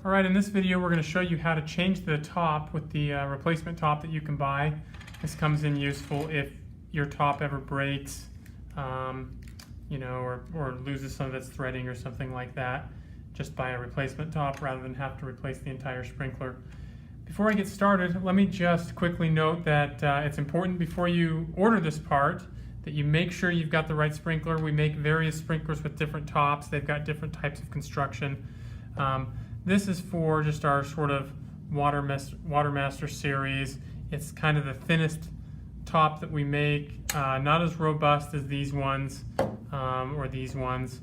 Alright, in this video we're going to show you how to change the top with the replacement top that you can buy. This comes in useful if your top ever breaks, you know, or loses some of its threading or something like that. Just buy a replacement top rather than have to replace the entire sprinkler. Before I get started, let me just quickly note that it's important before you order this part that you make sure you've got the right sprinkler. We make various sprinklers with different tops. They've got different types of construction. This is for just our sort of Watermaster series. It's kind of the thinnest top that we make, not as robust as these ones or these ones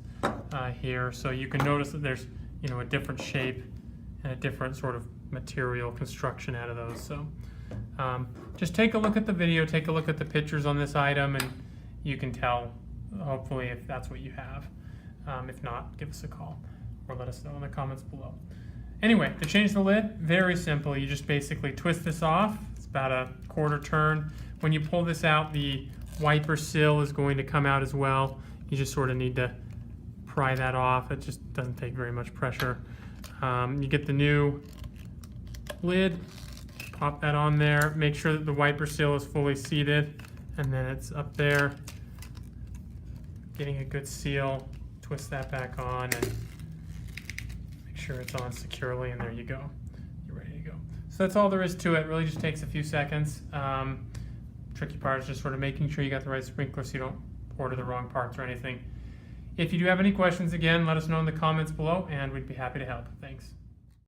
here. So you can notice that there's, you know, a different shape and a different sort of material construction out of those. So just take a look at the video, take a look at the pictures on this item, and you can tell, hopefully, if that's what you have. If not, give us a call or let us know in the comments below. Anyway, to change the lid, very simple. You just basically twist this off. It's about a quarter turn. When you pull this out, the wiper sill is going to come out as well. You just sort of need to pry that off. It just doesn't take very much pressure. You get the new lid, pop that on there, make sure that the wiper sill is fully seated, and then it's up there. Getting a good seal, twist that back on, and make sure it's on securely, and there you go. You're ready to go. So that's all there is to it. It really just takes a few seconds. Tricky part is just sort of making sure you got the right sprinkler so you don't order the wrong parts or anything. If you do have any questions, again, let us know in the comments below, and we'd be happy to help. Thanks.